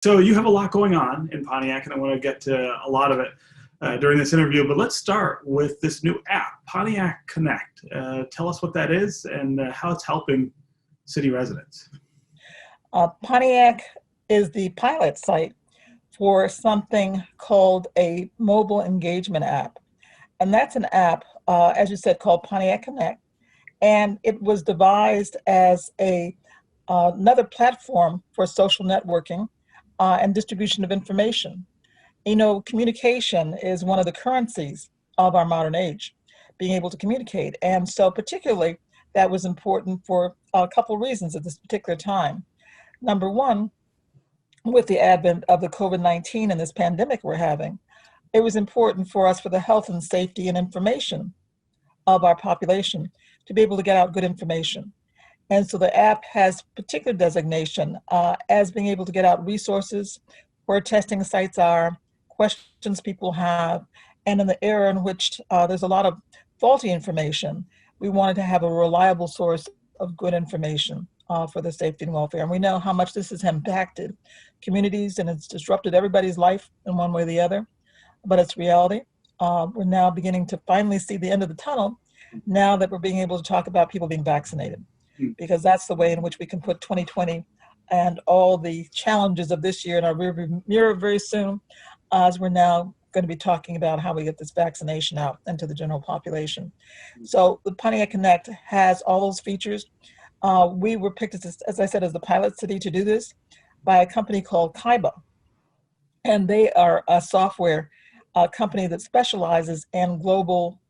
So you have a lot going on in Pontiac, and I want to get to a lot of it during this interview. But let's start with this new app, Pontiac Connect. Tell us what that is and how it's helping city residents. Pontiac is the pilot site for something called a mobile engagement app. And that's an app, as you said, called Pontiac Connect. And it was devised as another platform for social networking and distribution of information. You know, communication is one of the currencies of our modern age, being able to communicate. And so particularly that was important for a couple of reasons at this particular time. Number one, with the advent of the COVID-19 and this pandemic we're having, it was important for us for the health and safety and information of our population to be able to get out good information. And so the app has particular designation as being able to get out resources, where testing sites are, questions people have, and in the era in which there's a lot of faulty information, we wanted to have a reliable source of good information for the safety and welfare. And we know how much this has impacted communities and it's disrupted everybody's life in one way or the other, but it's reality. We're now beginning to finally see the end of the tunnel now that we're being able to talk about people being vaccinated, because that's the way in which we can put 2020 and all the challenges of this year in our rearview mirror very soon, as we're now going to be talking about how we get this vaccination out into the general population. So the Pontiac Connect has all those features. We were picked, as I said, as the pilot city to do this by a company called Kaiba. And they are a software company that specializes in global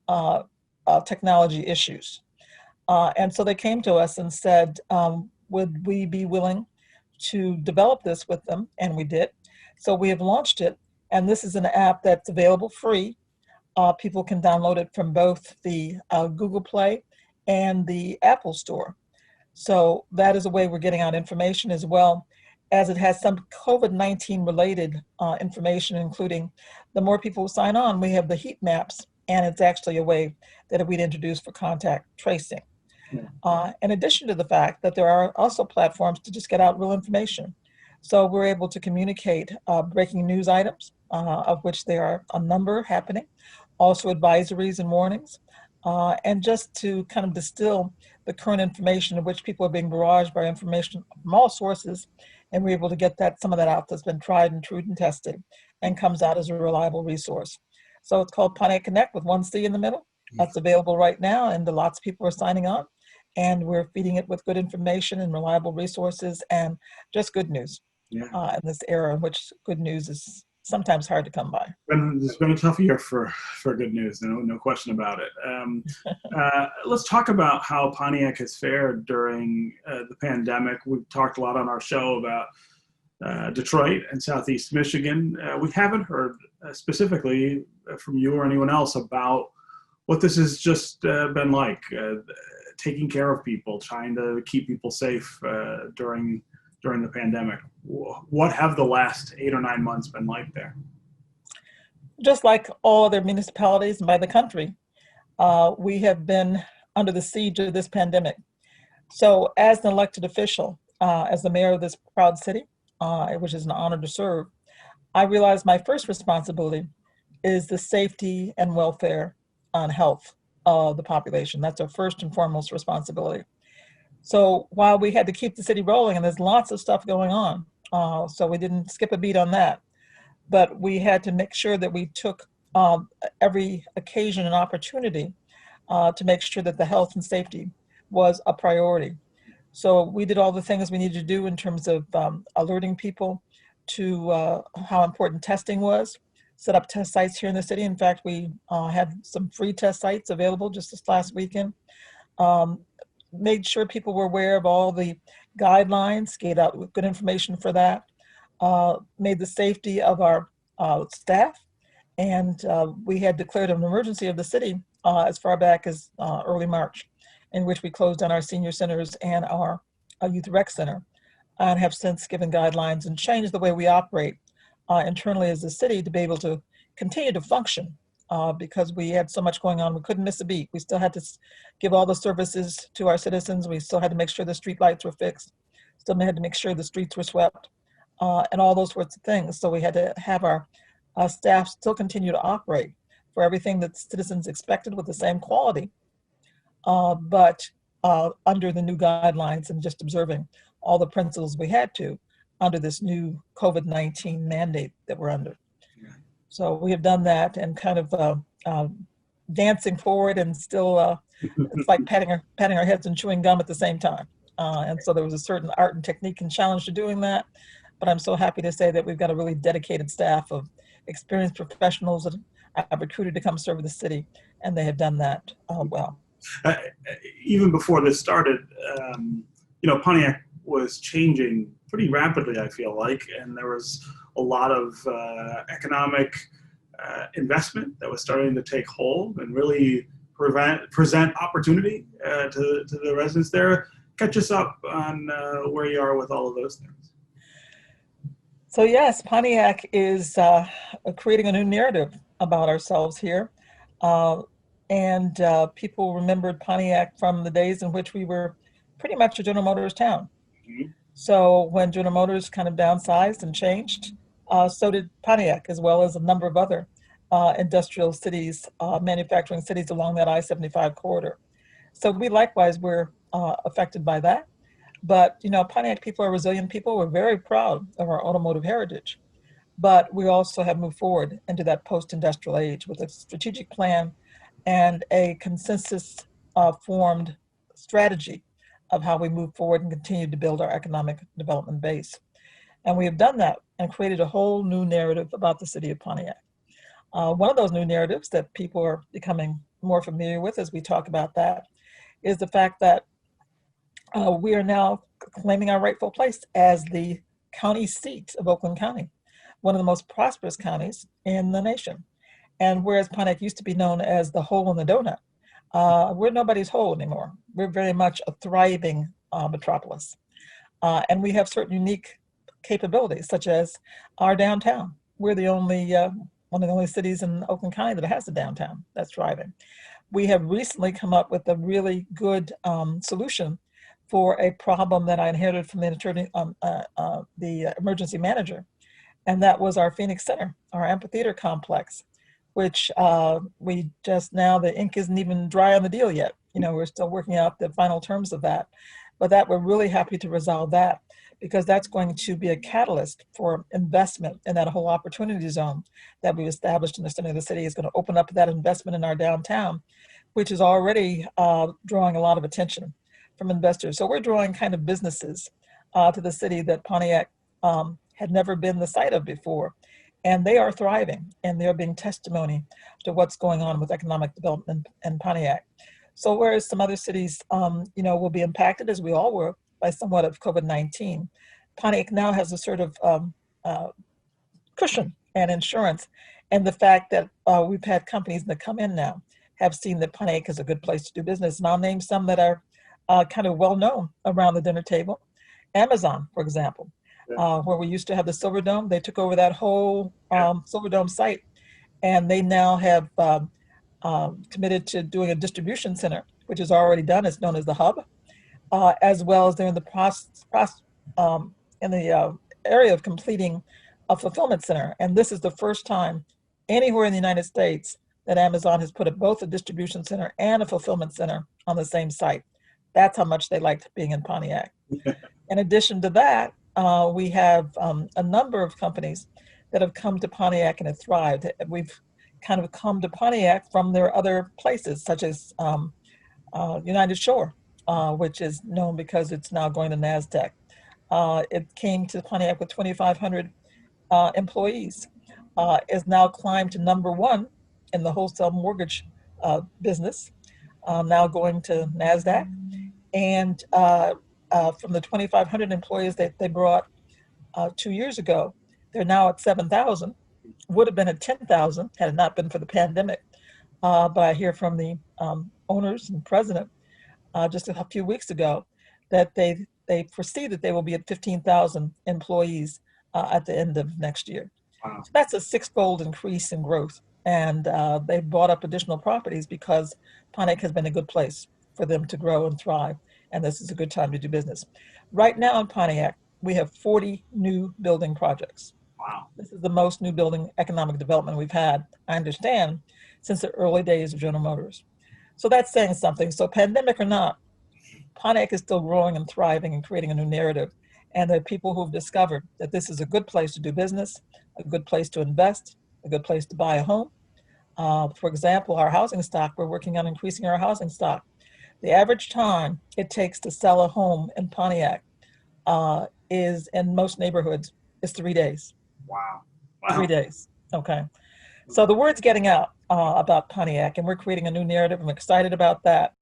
technology issues. And so they came to us and said, would we be willing to develop this with them? And we did. So we have launched it. And this is an app that's available free. People can download it from both the Google Play and the Apple Store. So that is a way we're getting out information, as well as it has some COVID-19 related information, including the more people who sign on, we have the heat maps, and it's actually a way that we'd introduced for contact tracing. In addition to the fact that there are also platforms to just get out real information. So we're able to communicate breaking news items, of which there are a number happening, also advisories and warnings, and just to kind of distill the current information in which people are being barraged by information from all sources, and we're able to get some of that out that's been tried and true and tested and comes out as a reliable resource. So it's called Pontiac Connect with one C in the middle. That's available right now, and lots of people are signing on, and we're feeding it with good information and reliable resources and just good news in this era in which good news is sometimes hard to come by. It's been a tough year for good news, no question about it. Let's talk about how Pontiac has fared during the pandemic. We've talked a lot on our show about Detroit and Southeast Michigan. We haven't heard specifically from you or anyone else about what this has just been like, taking care of people, trying to keep people safe during the pandemic. What have the last 8 or 9 months been like there? Just like all other municipalities by the country, we have been under the siege of this pandemic. So as an elected official, as the mayor of this proud city, which is an honor to serve, I realized my first responsibility is the safety and welfare and health of the population. That's our first and foremost responsibility. So while we had to keep the city rolling, and there's lots of stuff going on, so we didn't skip a beat on that, but we had to make sure that we took every occasion and opportunity to make sure that the health and safety was a priority. So we did all the things we needed to do in terms of alerting people to how important testing was, set up test sites here in the city. In fact, we had some free test sites available just this last weekend. Made sure people were aware of all the guidelines, gave out good information for that, made the safety of our staff, and we had declared an emergency of the city as far back as early March, in which we closed down our senior centers and our youth rec center, and have since given guidelines and changed the way we operate internally as a city to be able to continue to function. Because we had so much going on, we couldn't miss a beat. We still had to give all the services to our citizens. We still had to make sure the street lights were fixed. Still had to make sure the streets were swept. and all those sorts of things. So we had to have our staff still continue to operate for everything that citizens expected with the same quality, but under the new guidelines and just observing all the principles we had to under this new COVID-19 mandate that we're under. So we have done that and kind of dancing forward and still, it's like patting our heads and chewing gum at the same time. And so there was a certain art and technique and challenge to doing that. But I'm so happy to say that we've got a really dedicated staff of experienced professionals that I've recruited to come serve the city, and they have done that well. Even before this started, Pontiac was changing pretty rapidly, I feel like, and there was a lot of economic investment that was starting to take hold and really present opportunity to the residents there. Catch us up on where you are with all of those things. So yes, Pontiac is creating a new narrative about ourselves here. And people remembered Pontiac from the days in which we were pretty much a General Motors town. Mm-hmm. So when General Motors kind of downsized and changed, so did Pontiac, as well as a number of other industrial cities, manufacturing cities along that I-75 corridor. So we likewise were affected by that. But, Pontiac people are resilient people. We're very proud of our automotive heritage. But we also have moved forward into that post-industrial age with a strategic plan and a consensus formed strategy of how we move forward and continue to build our economic development base. And we have done that and created a whole new narrative about the city of Pontiac. One of those new narratives that people are becoming more familiar with as we talk about that is the fact that we are now claiming our rightful place as the county seat of Oakland County, one of the most prosperous counties in the nation. And whereas Pontiac used to be known as the hole in the donut, we're nobody's hole anymore. We're very much a thriving metropolis. And we have certain unique capabilities, such as our downtown. We're the only, one of the only cities in Oakland County that has a downtown that's thriving. We have recently come up with a really good solution for a problem that I inherited from the emergency manager. And that was our Phoenix Center, our amphitheater complex, which we just now, the ink isn't even dry on the deal yet. We're still working out the final terms of that. But that we're really happy to resolve that, because that's going to be a catalyst for investment in that whole opportunity zone that we've established in the center of the city. Is going to open up that investment in our downtown, which is already drawing a lot of attention from investors. So we're drawing kind of businesses to the city that Pontiac had never been the site of before. And they are thriving, and they're being testimony to what's going on with economic development in Pontiac. So whereas some other cities, will be impacted, as we all were, by somewhat of COVID-19, Pontiac now has a sort of cushion and insurance. And the fact that we've had companies that come in now have seen that Pontiac is a good place to do business. And I'll name some that are kind of well known around the dinner table. Amazon, for example. Where we used to have the Silver Dome, they took over that whole Silver Dome site, and they now have committed to doing a distribution center, which is already done. It's known as the Hub, as well as they're in the area of completing a fulfillment center. And this is the first time anywhere in the United States that Amazon has put both a distribution center and a fulfillment center on the same site. That's how much they liked being in Pontiac. In addition to that, we have a number of companies that have come to Pontiac and have thrived. We've kind of come to Pontiac from their other places, such as United Shore, which is known because it's now going to NASDAQ. It came to Pontiac with 2,500 employees, is now climbed to #1 in the wholesale mortgage business, now going to NASDAQ. And from the 2,500 employees that they brought 2 years ago, they're now at 7,000. Would have been at 10,000 had it not been for the pandemic. But I hear from the owners and president just a few weeks ago that they foresee that they will be at 15,000 employees at the end of next year. Wow. So that's a 6-fold increase in growth. And they bought up additional properties because Pontiac has been a good place for them to grow and thrive. And this is a good time to do business. Right now in Pontiac, we have 40 new building projects. Wow. This is the most new building economic development we've had, I understand, since the early days of General Motors. So that's saying something. So pandemic or not, Pontiac is still growing and thriving and creating a new narrative. And there are people who've discovered that this is a good place to do business, a good place to invest, a good place to buy a home. For example, our housing stock, we're working on increasing our housing stock. The average time it takes to sell a home in Pontiac is, in most neighborhoods, is 3 days. Wow. 3 Wow. days. Okay. So the word's getting out about Pontiac, and we're creating a new narrative. I'm excited about that.